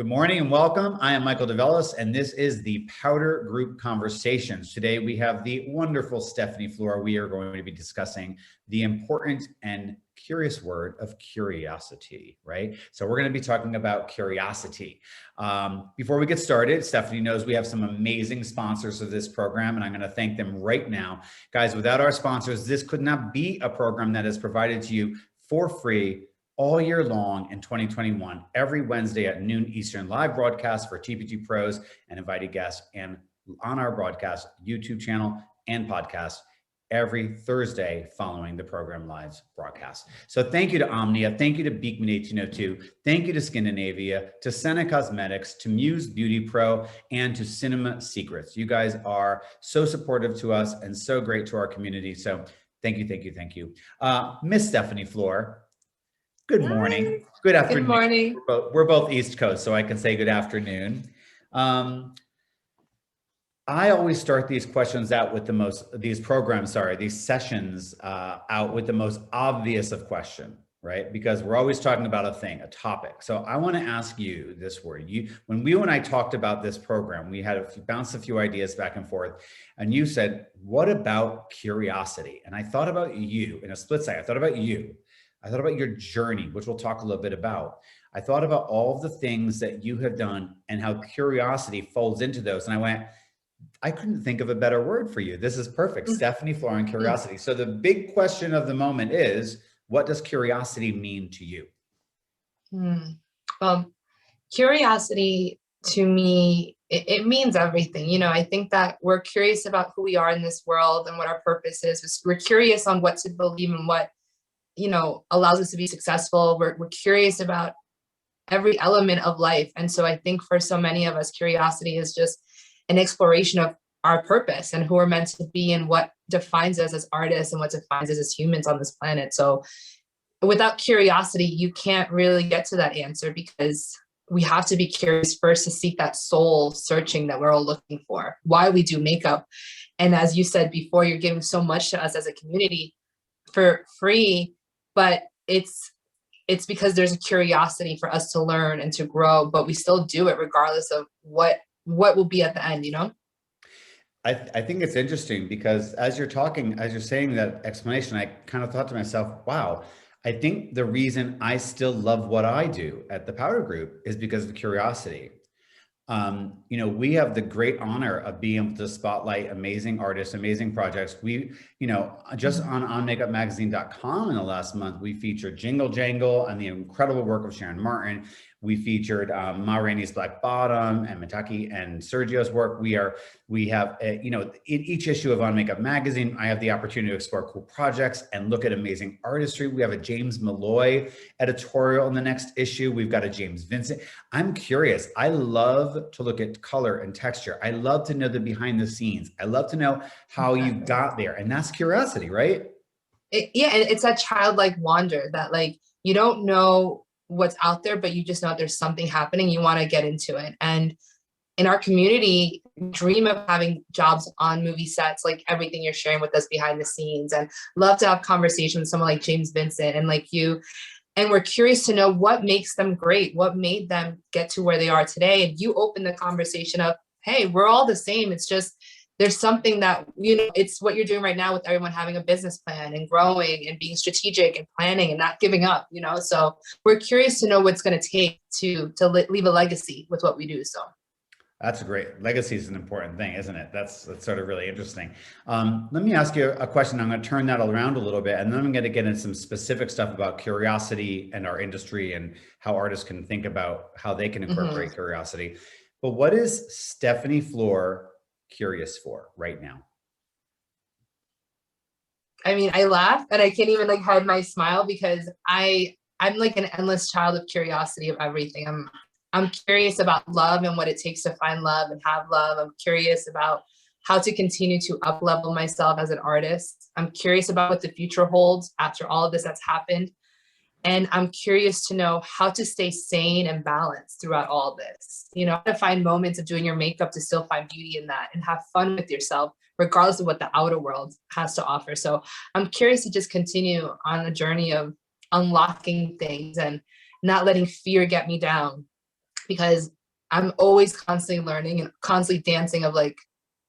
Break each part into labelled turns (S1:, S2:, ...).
S1: Good morning and welcome. I am Michael DeVellis, and this is the Powder Group Conversations. Today we have the wonderful Stephanie Flor. We are going to be discussing the important and curious word of curiosity, right? So we're going to be talking about curiosity. Before we get started, Stephanie knows we have some amazing sponsors of this program, and I'm going to thank them right now. Guys, without our sponsors, this could not be a program that is provided to you for free all year long in 2021, every Wednesday at noon Eastern, live broadcast for TPG pros and invited guests, and on our broadcast YouTube channel and podcast every Thursday following the program live broadcast. So thank you to Omnia, thank you to Beekman 1802, thank you to Scandinavia, to Senna Cosmetics, to Muse Beauty Pro, and to Cinema Secrets. You guys are so supportive to us and so great to our community. So thank you, thank you, thank you. Miss Stephanie Flor, good morning.
S2: Hi.
S1: Good afternoon.
S2: Good morning.
S1: We're both East Coast, so I can say good afternoon. I always start these questions out with these sessions out with the most obvious of question, right? Because we're always talking about a topic. So I want to ask you this word. When you and I talked about this program, we had bounced a few ideas back and forth, and you said, "What about curiosity?" And I thought about you in a split second. I thought about you. I thought about your journey, which we'll talk a little bit about. I thought about all of the things that you have done and how curiosity folds into those. And I went, I couldn't think of a better word for you. This is perfect. Stephanie Flor and curiosity. So the big question of the moment is, what does curiosity mean to you?
S2: Well, curiosity to me, it means everything. You know, I think that we're curious about who we are in this world and what our purpose is. We're curious on what to believe and what, allows us to be successful. We're curious about every element of life. And so I think for so many of us, curiosity is just an exploration of our purpose and who we're meant to be and what defines us as artists and what defines us as humans on this planet. So without curiosity, you can't really get to that answer, because we have to be curious first to seek that soul searching that we're all looking for, why we do makeup. And as you said before, you're giving so much to us as a community for free, but it's because there's a curiosity for us to learn and to grow, but we still do it regardless of what will be at the end,
S1: I think it's interesting because as you're saying that explanation, I kind of thought to myself, wow, I think the reason I still love what I do at the Powder Group is because of the curiosity. We have the great honor of being able to spotlight amazing artists, amazing projects. We, just on onmakeupmagazine.com in the last month, we featured Jingle Jangle and the incredible work of Sharon Martin. We featured Ma Rainey's Black Bottom and Mitaki and Sergio's work. We have, in each issue of On Makeup Magazine, I have the opportunity to explore cool projects and look at amazing artistry. We have a James Malloy editorial in the next issue. We've got a James Vincent. I'm curious. I love to look at color and texture. I love to know the behind the scenes. I love to know how you got there. And that's curiosity, right?
S2: And it's that childlike wonder that you don't know what's out there, but you just know there's something happening. You want to get into it. And in our community, dream of having jobs on movie sets, like everything you're sharing with us behind the scenes, and love to have conversations with someone like James Vincent and like you. And we're curious to know what makes them great, what made them get to where they are today. And you open the conversation up, hey, we're all the same. It's just, there's something that, it's what you're doing right now with everyone having a business plan and growing and being strategic and planning and not giving up, so we're curious to know what's going to take to leave a legacy with what we do. So
S1: that's a great legacy is an important thing, isn't it? That's sort of really interesting. Let me ask you a question. I'm going to turn that around a little bit, and then I'm going to get into some specific stuff about curiosity and our industry and how artists can think about how they can incorporate curiosity. But what is Stephanie Flor curious for right now?
S2: I mean, I laugh and I can't even hide my smile, because I'm like an endless child of curiosity of everything. I'm curious about love and what it takes to find love and have love. I'm curious about how to continue to up-level myself as an artist. I'm curious about what the future holds after all of this that's happened. And I'm curious to know how to stay sane and balanced throughout all this. How to find moments of doing your makeup to still find beauty in that and have fun with yourself, regardless of what the outer world has to offer. So I'm curious to just continue on a journey of unlocking things and not letting fear get me down, because I'm always constantly learning and constantly dancing of like,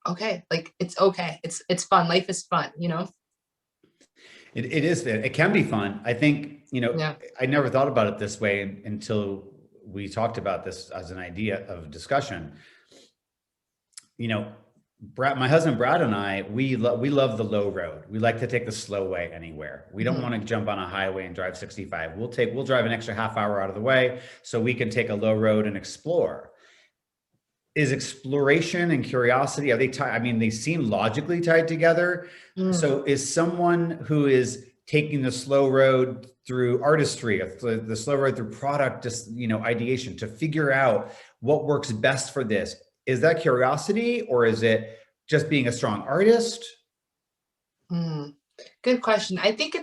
S2: okay, like it's okay. It's fun. Life is fun, you know?
S1: It is, it can be fun. I think,
S2: Yeah.
S1: I never thought about it this way until we talked about this as an idea of discussion. You know, my husband Brad and I, we love the low road. We like to take the slow way anywhere. We don't want to jump on a highway and drive 65. We'll drive an extra half hour out of the way so we can take a low road and explore. Is exploration and curiosity, are they tied? I mean, they seem logically tied together. So is someone who is taking the slow road through artistry, the slow road through product, just, ideation to figure out what works best for this, is that curiosity, or is it just being a strong artist?
S2: Good question. I think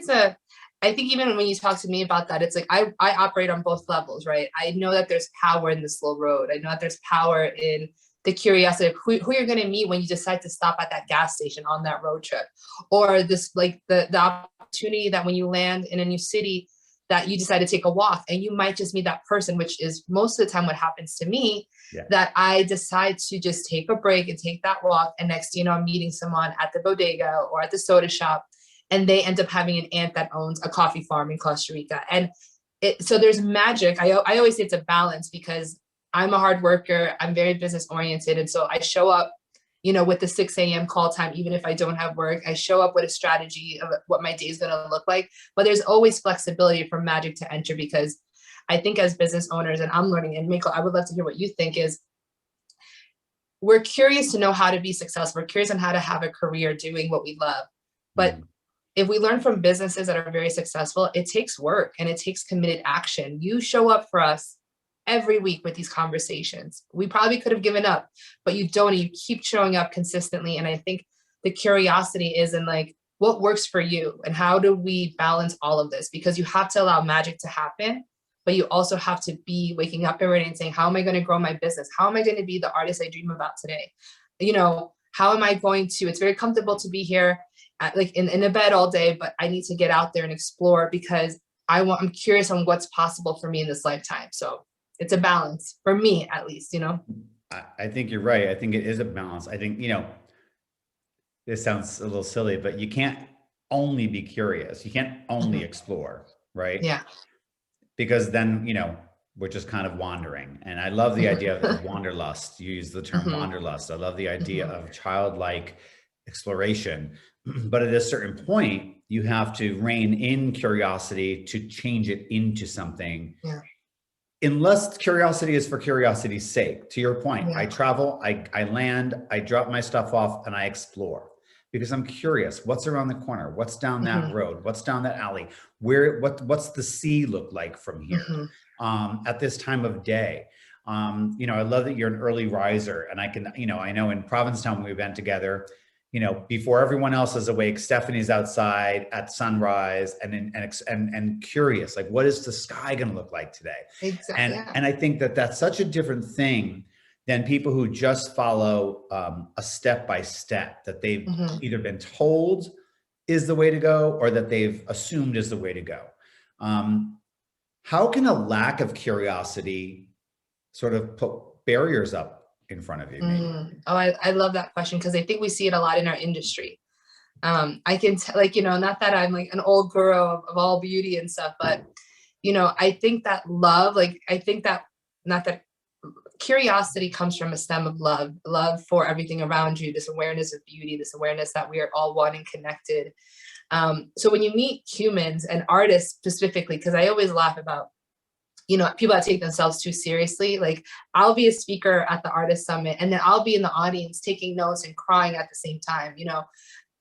S2: even when you talk to me about that, it's like I operate on both levels, right? I know that there's power in the slow road. I know that there's power in the curiosity of who you're going to meet when you decide to stop at that gas station on that road trip, or this, like the opportunity that when you land in a new city, that you decide to take a walk and you might just meet that person, which is most of the time what happens to me.
S1: Yeah.
S2: That I decide to just take a break and take that walk. And next, I'm meeting someone at the bodega or at the soda shop, and they end up having an aunt that owns a coffee farm in Costa Rica. And so there's magic. I always say it's a balance, because I'm a hard worker. I'm very business oriented. And so I show up, with the 6 a.m. call time, even if I don't have work. I show up with a strategy of what my day is going to look like. But there's always flexibility for magic to enter, because I think as business owners, and I'm learning, and Miko, I would love to hear what you think, is we're curious to know how to be successful. We're curious on how to have a career doing what we love. But if we learn from businesses that are very successful, it takes work and it takes committed action. You show up for us every week with these conversations. We probably could have given up, but you don't. You keep showing up consistently. And I think the curiosity is in like, what works for you and how do we balance all of this? Because you have to allow magic to happen, but you also have to be waking up every day and saying, how am I going to grow my business? How am I going to be the artist I dream about today? How am I going to, it's very comfortable to be here in a bed all day, but I need to get out there and explore, because I'm curious on what's possible for me in this lifetime. So it's a balance for me, at least,
S1: I think you're right. I think it is a balance. I think, this sounds a little silly, but you can't only be curious. You can't only explore, right?
S2: Yeah.
S1: Because then, we're just kind of wandering. And I love the idea of wanderlust. You use the term wanderlust. I love the idea of childlike exploration. But at a certain point, you have to rein in curiosity to change it into something.
S2: Yeah.
S1: Unless curiosity is for curiosity's sake. To your point,
S2: Yeah.
S1: I travel, I land, I drop my stuff off, and I explore because I'm curious. What's around the corner? What's down that road? What's down that alley? What's the sea look like from here at this time of day? I love that you're an early riser, and I know in Provincetown when we've been together, before everyone else is awake, Stephanie's outside at sunrise and curious, like, what is the sky going to look like today?
S2: Exactly.
S1: And I think that that's such a different thing than people who just follow a step-by-step that they've either been told is the way to go or that they've assumed is the way to go. How can a lack of curiosity sort of put barriers up in front of you?
S2: I love that question, because I think we see it a lot in our industry. I can not that I'm like an old girl of all beauty and stuff, but I think that not that curiosity comes from a stem of love for everything around you, this awareness of beauty, this awareness that we are all one and connected. So when you meet humans and artists specifically, because I always laugh about people that take themselves too seriously. Like, I'll be a speaker at the artist summit, and then I'll be in the audience taking notes and crying at the same time.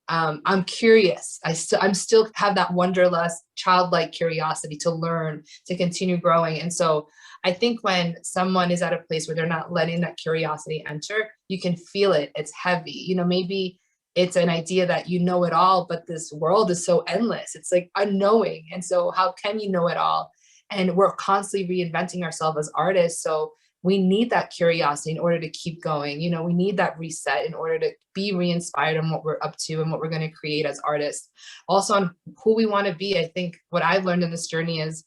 S2: I'm curious. I'm still have that wanderlust, childlike curiosity to learn, to continue growing. And so I think when someone is at a place where they're not letting that curiosity enter, you can feel it. It's heavy. Maybe it's an idea that you know it all, but this world is so endless. It's like unknowing. And so how can you know it all? And we're constantly reinventing ourselves as artists. So we need that curiosity in order to keep going. We need that reset in order to be re-inspired on what we're up to and what we're going to create as artists. Also on who we want to be. I think what I've learned in this journey is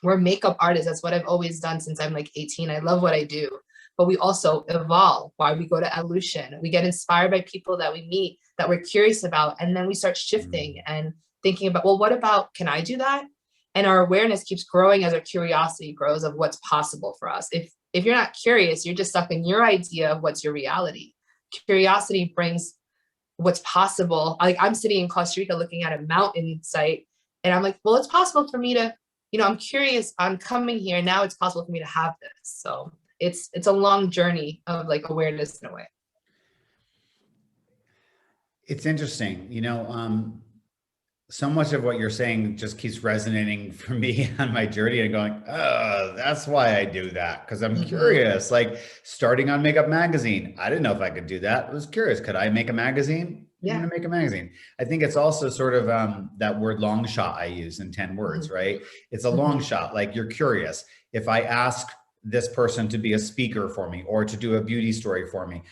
S2: we're makeup artists. That's what I've always done since I'm like 18. I love what I do. But we also evolve. Why we go to evolution. We get inspired by people that we meet that we're curious about. And then we start shifting and thinking about, well, what about, can I do that? And our awareness keeps growing as our curiosity grows of what's possible for us. If you're not curious, you're just stuck in your idea of what's your reality. Curiosity brings what's possible. Like I'm sitting in Costa Rica looking at a mountain site and I'm like, well, it's possible for me to, I'm curious, I'm coming here. Now it's possible for me to have this. So it's a long journey of like awareness in a way.
S1: It's interesting, so much of what you're saying just keeps resonating for me on my journey and going, oh, that's why I do that. Cause I'm curious, like starting on Makeup Magazine. I didn't know if I could do that. I was curious. Could I make a magazine?
S2: Yeah.
S1: I'm going to make a magazine. I think it's also sort of that word long shot I use in 10 words, right? It's a long shot. Like you're curious. If I ask this person to be a speaker for me or to do a beauty story for me,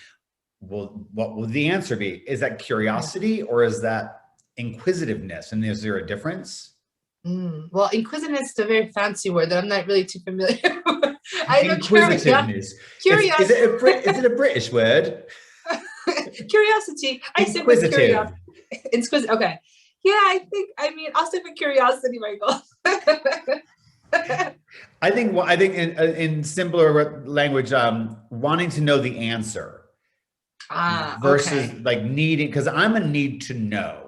S1: well, what will the answer be? Is that curiosity or is that inquisitiveness? And is there a difference?
S2: Well, inquisitiveness is a very fancy word that I'm not really too familiar with. I know
S1: Inquisitiveness.
S2: Curiosity.
S1: Is it a British word?
S2: Curiosity. I said with curiosity. Inquisitive. Okay. Yeah, I'll say with curiosity, Michael.
S1: I think in simpler language, wanting to know the answer versus like needing, because I'm a need to know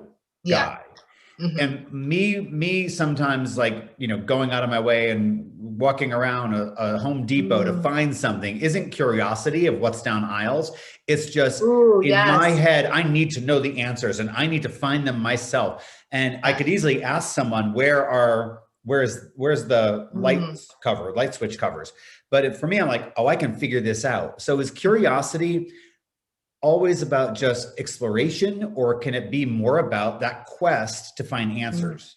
S1: guy. And me sometimes like, going out of my way and walking around a Home Depot to find something isn't curiosity of what's down aisles. It's just my head, I need to know the answers and I need to find them myself. And I could easily ask someone, where's the light switch covers? But for me, I'm like, oh, I can figure this out. So is curiosity always about just exploration, or can it be more about that quest to find answers?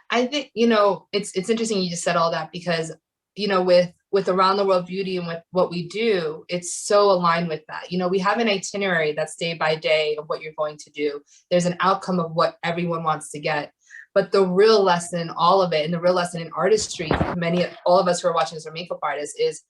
S2: I think, it's interesting you just said all that because, with Around the World Beauty and with what we do, it's so aligned with that. We have an itinerary that's day by day of what you're going to do. There's an outcome of what everyone wants to get. But the real lesson, all of it, and the real lesson in artistry, all of us who are watching as our makeup artists, is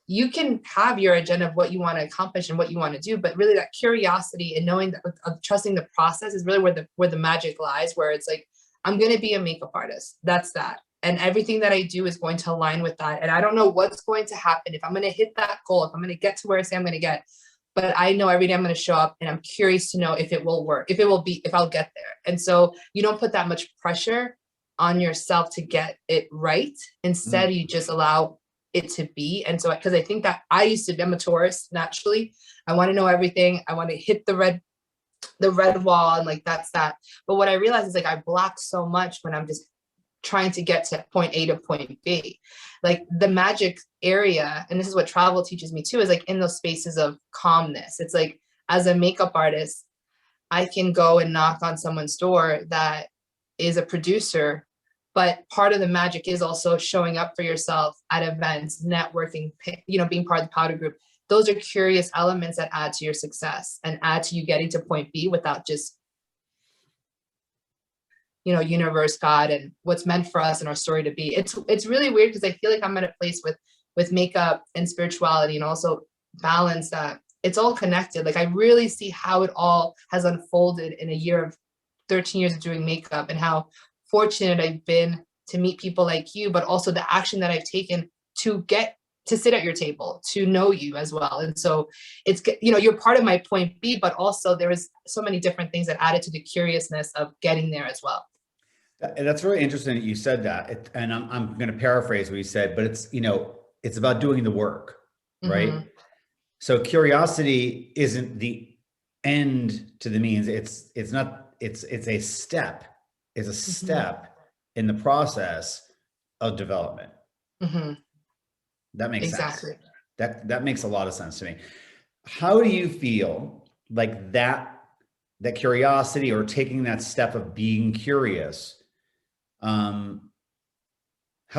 S2: you can have your agenda of what you want to accomplish and what you want to do, but really that curiosity and knowing that of trusting the process is really where the magic lies, where it's like, I'm going to be a makeup artist. That's that. And everything that I do is going to align with that. And I don't know what's going to happen, if I'm going to hit that goal, if I'm going to get to where I say I'm going to get, but I know every day I'm going to show up and I'm curious to know if it will work, if I'll get there. And so you don't put that much pressure on yourself to get it right. Instead, you just allow it to be. And so, because I think that I'm a Taurus naturally. I want to know everything. I want to hit the red wall and like, that's that. But what I realized is like, I block so much when I'm just trying to get to point A to point B. Like the magic area, and this is what travel teaches me too, is like in those spaces of calmness. It's like, as a makeup artist, I can go and knock on someone's door that is a producer, but part of the magic is also showing up for yourself at events, networking, being part of the powder group. Those are curious elements that add to your success and add to you getting to point B without just, universe, God, and what's meant for us and our story to be. It's really weird because I feel like I'm at a place with makeup and spirituality and also balance that it's all connected. Like I really see how it all has unfolded in a year of 13 years of doing makeup, and how fortunate I've been to meet people like you, but also the action that I've taken to get to sit at your table, to know you as well. And so it's, you're part of my point B, but also there was so many different things that added to the curiousness of getting there as well.
S1: That's really interesting that you said that. And I'm going to paraphrase what you said, but it's about doing the work, right? So curiosity isn't the end to the means. It's a step. It's a step in the process of development. That makes sense. That makes a lot of sense to me. How do you feel like that curiosity, or taking that step of being curious, how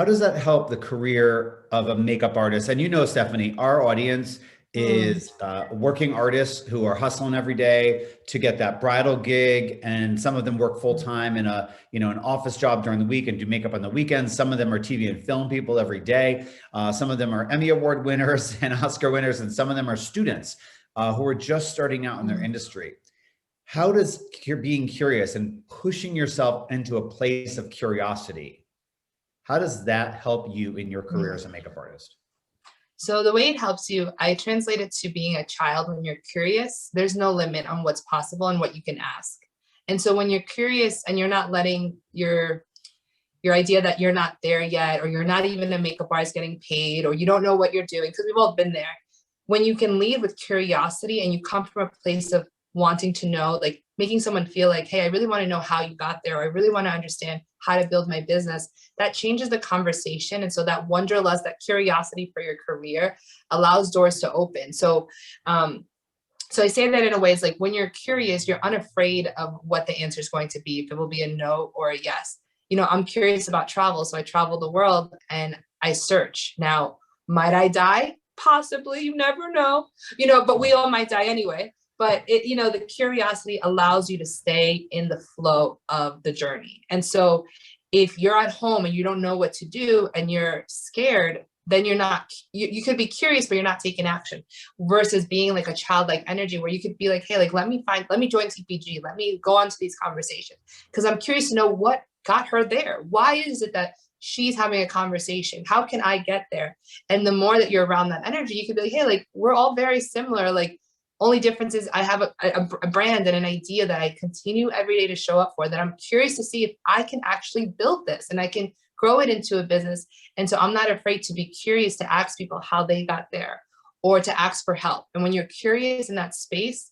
S1: does that help the career of a makeup artist? And Stephanie, our audience
S2: Mm.
S1: is working artists who are hustling every day to get that bridal gig, and some of them work full time in a an office job during the week and do makeup on the weekends. Some of them are TV and film people every day. Some of them are Emmy Award winners and Oscar winners, and some of them are students who are just starting out in their industry. How does being curious and pushing yourself into a place of curiosity, how does that help you in your career as a makeup artist?
S2: So the way it helps you, I translate it to being a child. When you're curious, there's no limit on what's possible and what you can ask. And so when you're curious and you're not letting your idea that you're not there yet, or you're not even a makeup artist getting paid, or you don't know what you're doing, because we've all been there. When you can lead with curiosity and you come from a place of wanting to know, like making someone feel like, hey, I really want to know how you got there, or I really want to understand how to build my business, that changes the conversation. And so that wanderlust, that curiosity for your career allows doors to open. So I say that in a way, it's like when you're curious, you're unafraid of what the answer is going to be, if it will be a no or a yes. I'm curious about travel, so I travel the world and I search. Now, might I die? Possibly, you never know, but we all might die anyway. But the curiosity allows you to stay in the flow of the journey. And so if you're at home and you don't know what to do and you're scared, then you're not, you could be curious, but you're not taking action, versus being like a childlike energy where you could be like, hey, like, let me join TPG. Let me go on to these conversations because I'm curious to know what got her there. Why is it that she's having a conversation? How can I get there? And the more that you're around that energy, you could be like, hey, like, we're all very similar. Like, only difference is I have a brand and an idea that I continue every day to show up for, that I'm curious to see if I can actually build this and I can grow it into a business. And so I'm not afraid to be curious, to ask people how they got there, or to ask for help. And when you're curious in that space,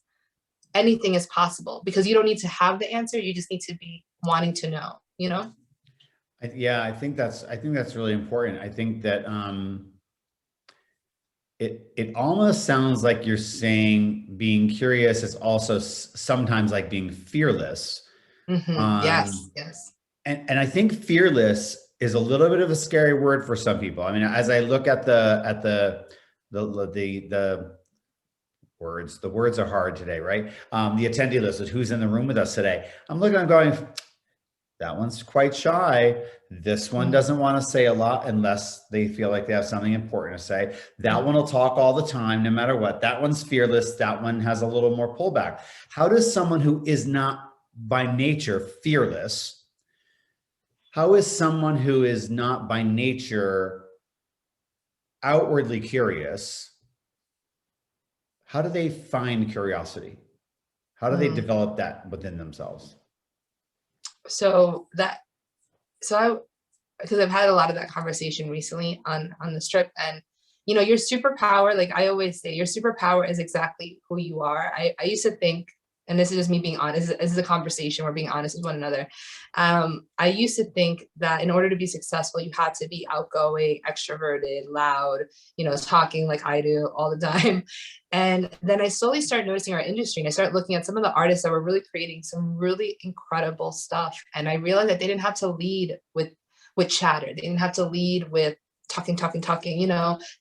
S2: anything is possible, because you don't need to have the answer. You just need to be wanting to know.
S1: Yeah, I think that's really important. I think that it almost sounds like you're saying being curious is also sometimes like being fearless.
S2: Yes.
S1: And I think fearless is a little bit of a scary word for some people. I mean, as I look at the words, the words are hard today, right? The attendee list is who's in the room with us today. I'm looking, I'm going, that one's quite shy. This one doesn't want to say a lot unless they feel like they have something important to say. That one will talk all the time, no matter what. That one's fearless. That one has a little more pullback. How does someone who is not by nature fearless, how is someone who is not by nature outwardly curious, how do they find curiosity? How do they develop that within themselves?
S2: Because I've had a lot of that conversation recently on this trip, and your superpower, like I always say, your superpower is exactly who you are. I used to think, and this is just me being honest, this is a conversation, we're being honest with one another. I used to think that in order to be successful, you had to be outgoing, extroverted, loud, talking like I do all the time. And then I slowly started noticing our industry, and I started looking at some of the artists that were really creating some really incredible stuff. And I realized that they didn't have to lead with chatter. They didn't have to lead with talking.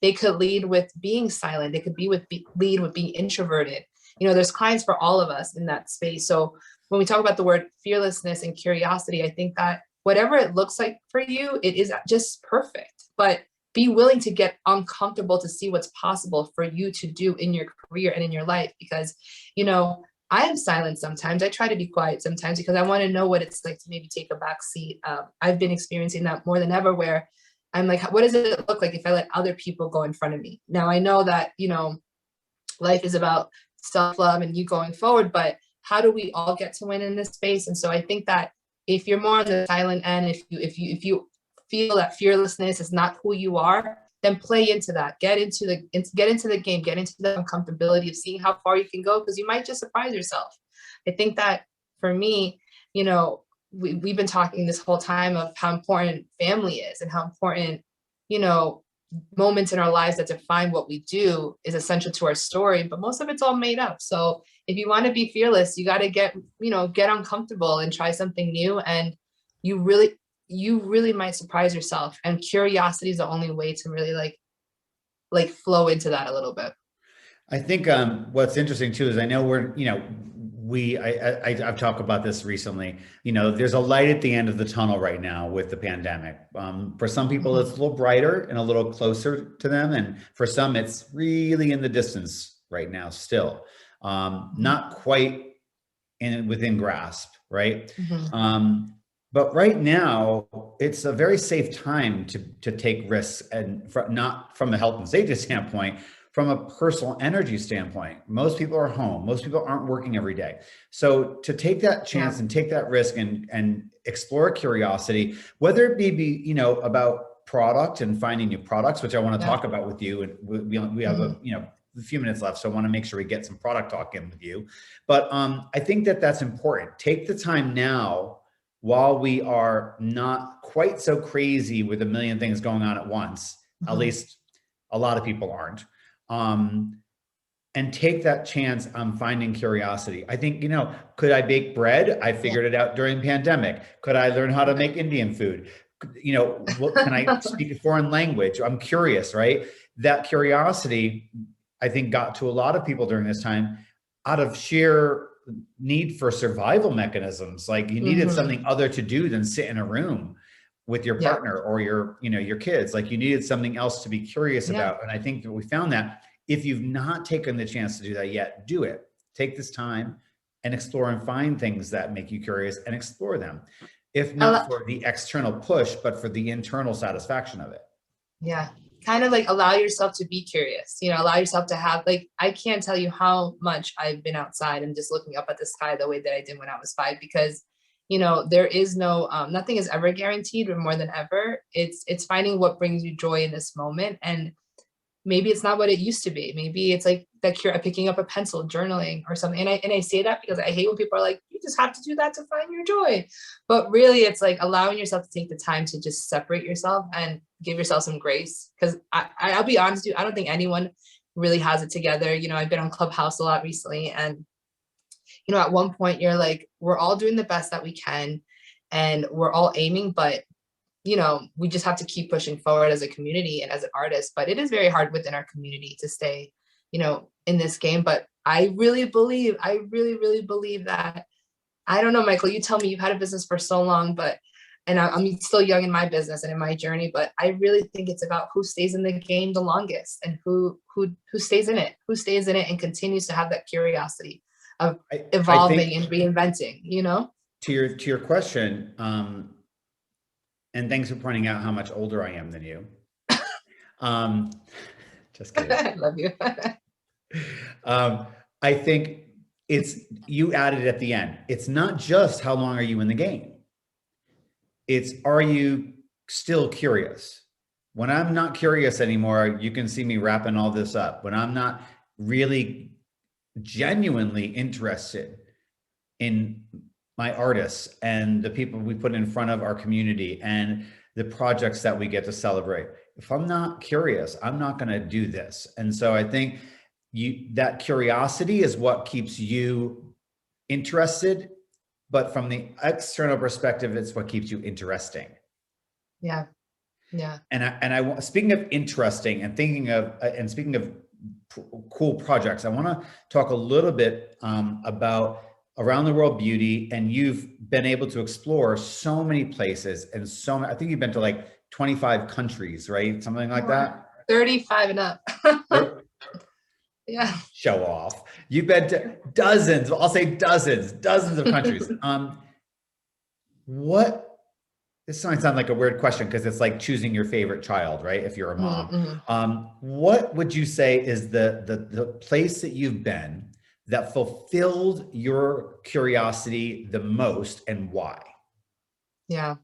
S2: They could lead with being silent. They could lead with being introverted. There's clients for all of us in that space. So when we talk about the word fearlessness and curiosity, I think that whatever it looks like for you, it is just perfect. But be willing to get uncomfortable to see what's possible for you to do in your career and in your life. Because, I am silent sometimes. I try to be quiet sometimes because I want to know what it's like to maybe take a back seat. I've been experiencing that more than ever, where I'm like, what does it look like if I let other people go in front of me? Now, I know that, life is about self-love and you going forward, but how do we all get to win in this space? And so I think that if you're more on the silent end, if you feel that fearlessness is not who you are, then play into that. Get into the game. Get into the uncomfortability of seeing how far you can go, because you might just surprise yourself. I think that for me, we've been talking this whole time of how important family is and how important, moments in our lives that define what we do is essential to our story, but most of it's all made up. So if you want to be fearless, you got to get uncomfortable and try something new. And you really might surprise yourself. And curiosity is the only way to really like flow into that a little bit.
S1: I think what's interesting too is I know we're, you know, I've talked about this recently. You know, there's a light at the end of the tunnel right now with the pandemic. For some people, it's
S2: Mhm.
S1: a little brighter and a little closer to them, and for some, it's really in the distance right now. Still,
S2: Mhm.
S1: not quite within grasp, right?
S2: Mhm.
S1: But right now, it's a very safe time to take risks, and not from a health and safety standpoint, from a personal energy standpoint. Most people are home. Most people aren't working every day. So to take that
S2: Yeah.
S1: chance and take that risk and explore curiosity, whether it be you know about product and finding new products, which I want to
S2: Yeah.
S1: talk about with you, and we have a
S2: Mhm.
S1: you know a few minutes left, so I want to make sure we get some product talk in with you. But I think that that's important. Take the time now while we are not quite so crazy with a million things going on at once. At
S2: Mhm.
S1: least a lot of people aren't. Um, and take that chance on finding curiosity. I think, you know, could I bake bread? I
S2: Yeah.
S1: figured it out during pandemic. Could I learn how to make Indian food? You know, what can I speak a foreign language? I'm curious, right? That curiosity, I think, got to a lot of people during this time out of sheer need for survival mechanisms. Like you needed
S2: Mhm.
S1: something other to do than sit in a room with your
S2: Yeah.
S1: partner or your, you know, your kids. Like you needed something else to be curious
S2: Yeah.
S1: about. And I think that we found that if you've not taken the chance to do that yet, do it. Take this time and explore and find things that make you curious and explore them. If
S2: I
S1: not
S2: lo-
S1: for the external push, but for the internal satisfaction of it.
S2: yeah. Kind of like allow yourself to be curious, allow yourself to have, like, I can't tell you how much I've been outside and just looking up at the sky the way that I did when I was 5, because, there is no, nothing is ever guaranteed, but more than ever, it's finding what brings you joy in this moment. And maybe it's not what it used to be. Maybe it's like that cure, picking up a pencil, journaling or something. And I say that because I hate when people are like, you just have to do that to find your joy. But really, it's like allowing yourself to take the time to just separate yourself and give yourself some grace. Because I'll be honest with you, I don't think anyone really has it together. I've been on Clubhouse a lot recently, and at one point you're like, we're all doing the best that we can, and we're all aiming, but we just have to keep pushing forward as a community and as an artist. But it is very hard within our community to stay, in this game. But I really, really believe that, I don't know, Michael, you tell me, you've had a business for so long, and I'm still young in my business and in my journey, but I really think it's about who stays in the game the longest, and who stays in it and continues to have that curiosity of
S1: I think
S2: evolving and reinventing.
S1: to your question, and thanks for pointing out how much older I am than you. Um, just kidding.
S2: I love you.
S1: Um, I think it's you added at the end. It's not just how long are you in the game. It's are you still curious? When I'm not curious anymore, you can see me wrapping all this up. When I'm not really genuinely interested in my artists and the people we put in front of our community and the projects that we get to celebrate. If I'm not curious, I'm not going to do this. And so I think that curiosity is what keeps you interested, but from the external perspective, it's what keeps you interesting.
S2: Yeah. Yeah.
S1: And I speaking of interesting and thinking of and speaking of cool projects, I want to talk a little bit about around the world beauty. And you've been able to explore so many places and so many, I think you've been to like 25 countries, right? Something like that.
S2: 35 and up.
S1: Or
S2: Yeah.
S1: show off. You've been to dozens, I'll say dozens of countries. What This might sound like a weird question because it's like choosing your favorite child, right? If you're a mom,
S2: Mm-hmm.
S1: what would you say is the place that you've been that fulfilled your curiosity the most, and why?
S2: Yeah.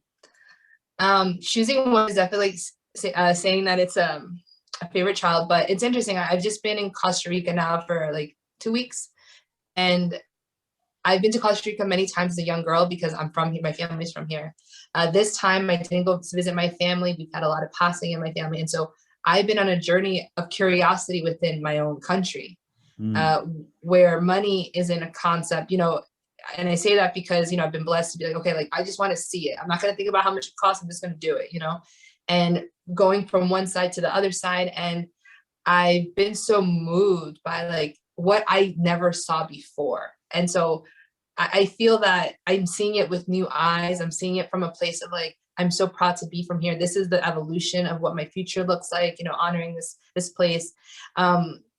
S2: Choosing one is definitely saying that it's a favorite child, but it's interesting. I've just been in Costa Rica now for like 2 weeks, and I've been to Costa Rica many times as a young girl because I'm from here. My family's from here. This time I didn't go to visit my family. We've had a lot of passing in my family, and so I've been on a journey of curiosity within my own country,
S1: Mm.
S2: uh, where money isn't a concept, and I say that because, I've been blessed to be like, okay, like, I just want to see it. I'm not going to think about how much it costs. I'm just going to do it, and going from one side to the other side. And I've been so moved by like what I never saw before. And so I feel that I'm seeing it with new eyes. I'm seeing it from a place of like, I'm so proud to be from here. This is the evolution of what my future looks like, you know, honoring this place.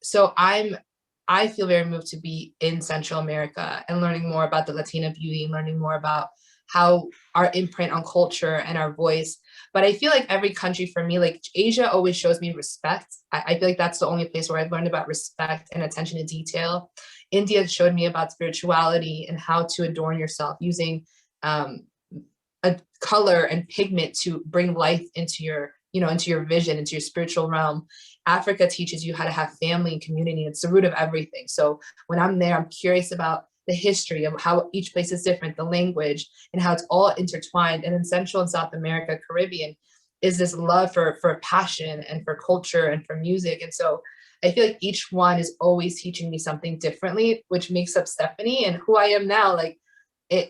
S2: So I feel very moved to be in Central America and learning more about the Latina beauty and learning more about how our imprint on culture and our voice. But I feel like every country for me, like Asia always shows me respect. I feel like that's the only place where I've learned about respect and attention to detail. India showed me about spirituality and how to adorn yourself using a color and pigment to bring life into your, you know, into your vision, into your spiritual realm. Africa teaches you how to have family and community. It's the root of everything. So when I'm there, I'm curious about the history of how each place is different, the language, and how it's all intertwined. And in Central and South America, Caribbean, is this love for passion and for culture and for music. And so I feel like each one is always teaching me something differently, which makes up Stephanie and who I am now. Like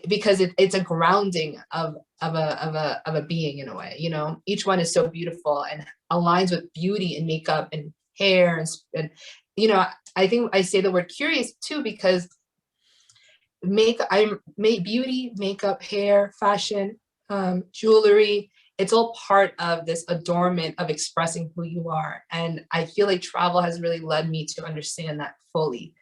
S2: because it's a grounding of a being in a way, you know. Each one is so beautiful and aligns with beauty and makeup and hair and you know, I think I say the word curious too because beauty, makeup, hair, fashion, jewelry, it's all part of this adornment of expressing who you are. And I feel like travel has really led me to understand that fully.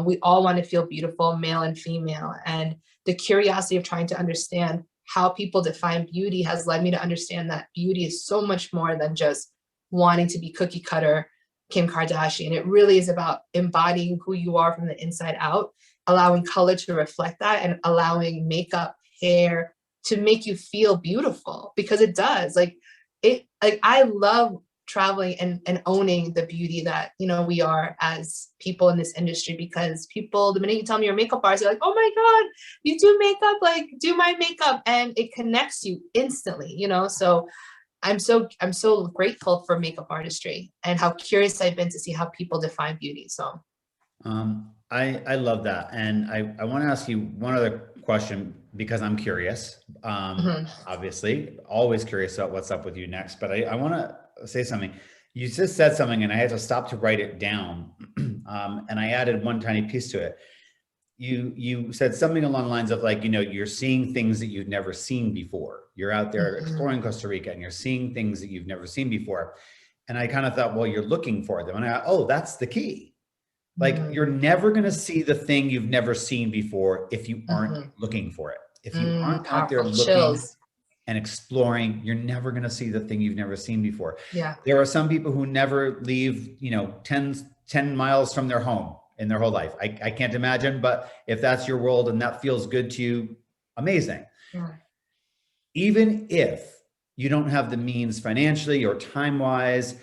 S2: We all want to feel beautiful, male and female. And the curiosity of trying to understand how people define beauty has led me to understand that beauty is so much more than just wanting to be cookie cutter Kim Kardashian. It really is about embodying who you are from the inside out, allowing color to reflect that, and allowing makeup, hair to make you feel beautiful, because it does. Like I love traveling and owning the beauty that, you know, we are as people in this industry, because people, the minute you tell me you're a makeup artist, they're like, oh my God, you do makeup, like do my makeup. And it connects you instantly, you know? So I'm so grateful for makeup artistry and how curious I've been to see how people define beauty. So
S1: I love that. And I want to ask you one other question because I'm curious. Obviously, always curious about what's up with you next, but I want to say something. You just said something and I had to stop to write it down. And I added one tiny piece to it. You said something along the lines of like, you know, you're seeing things that you've never seen before. You're out there exploring Costa Rica and you're seeing things that you've never seen before. And I kind of thought, well, you're looking for them. And oh, that's the key. Like you're never going to see the thing you've never seen before if you aren't looking for it. If you aren't out there looking and exploring, you're never going to see the thing you've never seen before.
S2: Yeah.
S1: There are some people who never leave, you know, 10 miles from their home in their whole life. I can't imagine, but if that's your world and that feels good to you, amazing.
S2: Yeah.
S1: Even if you don't have the means financially or time-wise,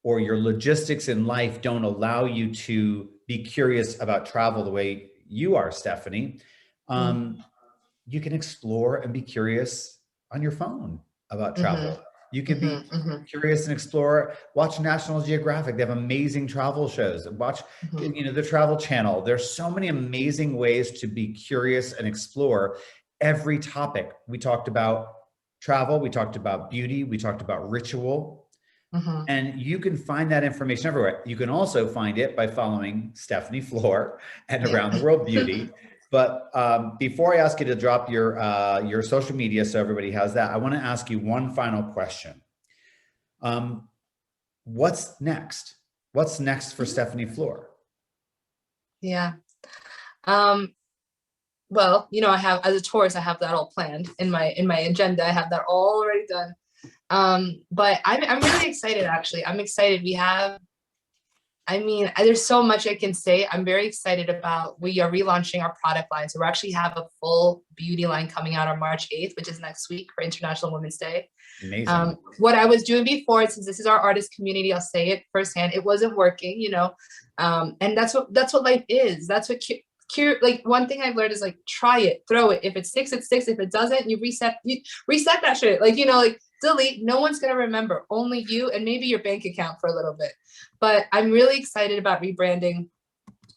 S1: or your logistics in life don't allow you to be curious about travel the way you are, Stephanie, you can explore and be curious on your phone about travel. You can be curious and explore, watch National Geographic. They have amazing travel shows. Watch, you know, the Travel Channel. There's so many amazing ways to be curious and explore every topic. We talked about travel. We talked about beauty. We talked about ritual. And you can find that information everywhere. You can also find it by following Stephanie Flor and Around the World Beauty. But before I ask you to drop your social media so everybody has that, I want to ask you one final question. What's next? What's next for Stephanie Flor?
S2: Yeah. Well, you know, I have, as a tourist, I have that all planned in my agenda. I have that all already done. But I'm really excited, actually. I'm excited. There's so much I can say. I'm very excited about, we are relaunching our product line. So we actually have a full beauty line coming out on March 8th, which is next week for International Women's Day.
S1: Amazing.
S2: What I was doing before, since this is our artist community, I'll say it firsthand, it wasn't working, you know? And that's what life is. That's what like one thing I've learned is like, try it, throw it. If it sticks, it sticks. If it doesn't, you reset that shit. Like, you know, like delete. No one's going to remember, only you and maybe your bank account for a little bit. But I'm really excited about rebranding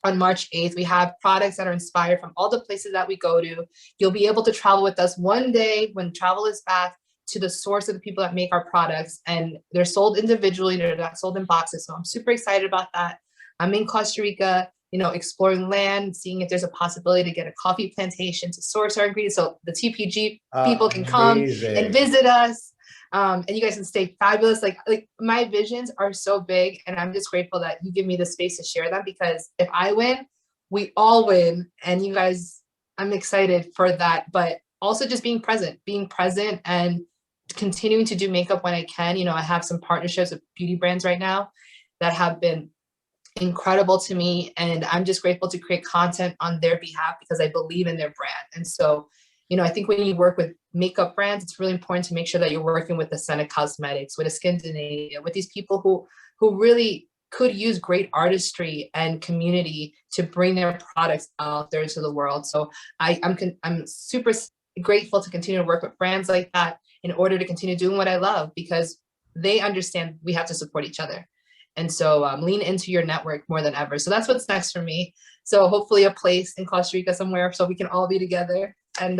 S2: on March 8th. We have products that are inspired from all the places that we go to. You'll be able to travel with us one day when travel is back. to the source of the people that make our products, and they're sold individually. They're not sold in boxes. So I'm super excited about that. I'm in Costa Rica, you know, exploring land, seeing if there's a possibility to get a coffee plantation to source our ingredients. So the TPG people can come and visit us. And you guys can stay fabulous. Like my visions are so big, and I'm just grateful that you give me the space to share them, because if I win, we all win. And you guys, I'm excited for that. But also just being present and continuing to do makeup when I can. You know, I have some partnerships with beauty brands right now that have been incredible to me, and I'm just grateful to create content on their behalf because I believe in their brand. And so, you know, I think when you work with makeup brands, it's really important to make sure that you're working with the Senna Cosmetics, with a Scandinavia, with these people who really could use great artistry and community to bring their products out there to the world. So I'm super grateful to continue to work with brands like that in order to continue doing what I love, because they understand we have to support each other. And so lean into your network more than ever. So that's what's next for me. So hopefully a place in Costa Rica somewhere so we can all be together, and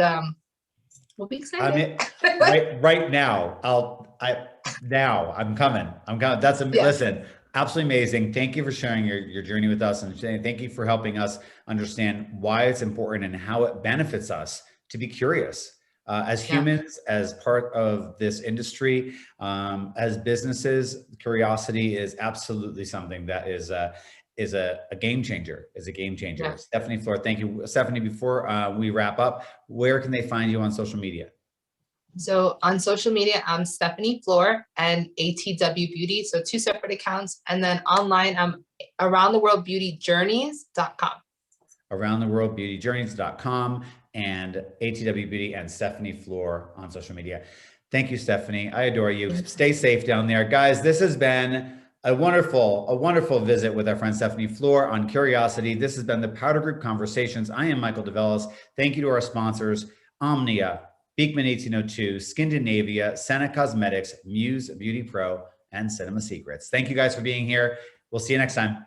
S2: we'll be excited.
S1: I mean, right now, I'm coming. That's listen, absolutely amazing. Thank you for sharing your journey with us, and thank you for helping us understand why it's important and how it benefits us to be curious. As humans, as part of this industry, as businesses, curiosity is absolutely something that is a game changer. Yeah. Stephanie, Flor, thank you. Stephanie, before we wrap up, where can they find you on social media?
S2: So on social media, I'm Stephanie Flor and ATW Beauty. So 2 separate accounts. And then online, I'm aroundtheworldbeautyjourneys.com. Aroundtheworldbeautyjourneys.com.
S1: And ATW Beauty and Stephanie Flor on social media. Thank you, Stephanie. I adore you. Stay safe down there. Guys, this has been a wonderful visit with our friend Stephanie Flor on Curiosity. This has been the Powder Group Conversations. I am Michael DeVellis. Thank you to our sponsors, Omnia, Beekman 1802, Scandinavia, Senna Cosmetics, Muse Beauty Pro, and Cinema Secrets. Thank you guys for being here. We'll see you next time.